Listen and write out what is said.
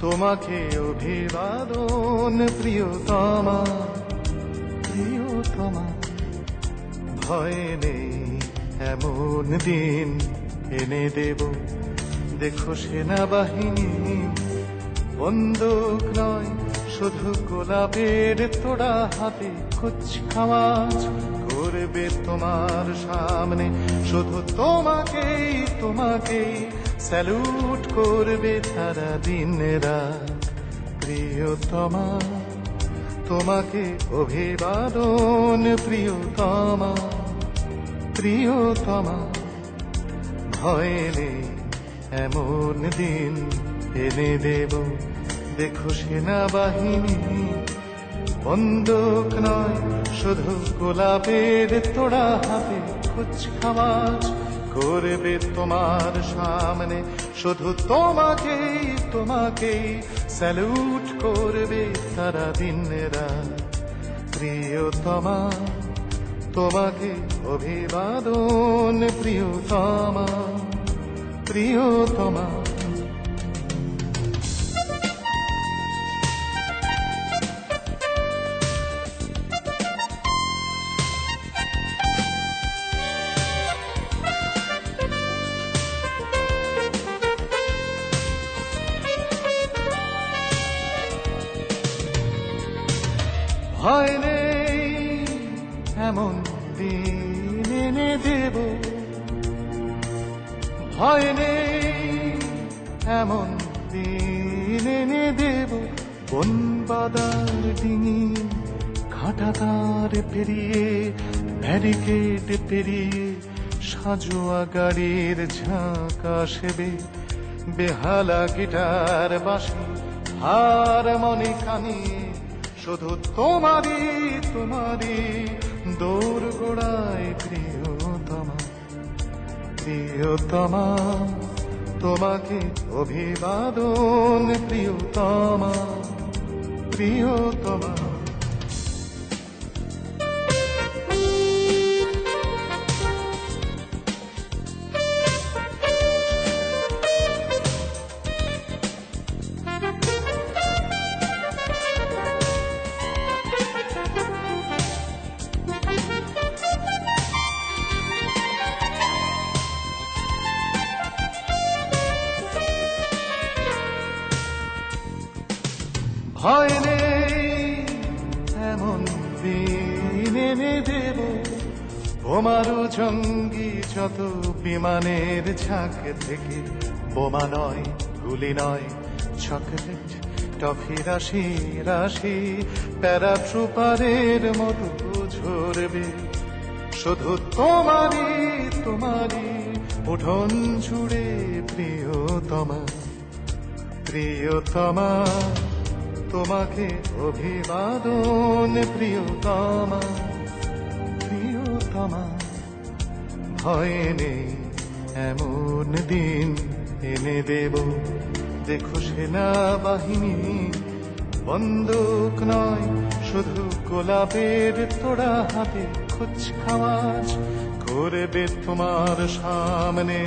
তোমাকে অভিবাদন প্রিয়তমা, প্রিয়তমা। ভয় নেই এমন দিন এনে দেব, দেখো সেনাবাহিনী বন্দুক নয় শুধু গোলাপের তোড়া হাতে কুচকাওয়াজ করবে তোমার সামনে। শুধু তোমাকেই তোমাকেই স্যালুট করবে সারা দিন রাত প্রিয়তমা, তোমাকে অভিবাদন প্রিয়তমা, প্রিয়তমা। ভয় নেই এমন দিন এনে দেব, দেখো সেনাবাহিনী বন্দুক নয় শুধু গোলাপের তোড়া হাতে কুচকাওয়াজ করবে তোমার সামনে। শুধু তোমাকেই তোমাকেই স্যালুট করবে সারা দিন রাত প্রিয়তমা, তোমাকে অভিবাদন প্রিয়তমা, প্রিয়তমা। ভয় নেই এমন দিন এনে দেব, ভয় নেই এমন দিন এনে দেব। বনবাদার ডিঙি কাঁটাতার পেরিয়ে ব্যারিকেড পেরিয়ে সাজোয়া গাড়ির ঝাঁক আসবে। বেহালা গিটার বাঁশি হারমোনিকা নিয়ে শুধু তোমারই তোমারই দৌড় গোড়ায় প্রিয়তমা, প্রিয়তমা। তোমাকে অভিবাদন প্রিয়তমা, প্রিয়তমা। ভয় নেই এমন দিন এনে দেব, বোমারু জঙ্গি যত বিমানের ঝাঁক থেকে। বোমা নয় গুলি নয় চকলেট টফি রাশি রাশি প্যারাট্রুপারের মতো ঝরবে। শুধু তোমারই তোমারই উঠোন জুড়ে প্রিয়তমা, প্রিয়তমা। তোমাকে অভিবাদন প্রিয়তমা, প্রিয়তমা। ভয় নেই এমন দিন এনে দেব, দেখো সেনাবাহিনী বন্দুক নয় শুধু গোলাপের তোড়া হাতে কুচকাওয়াজ করবে তোমার সামনে।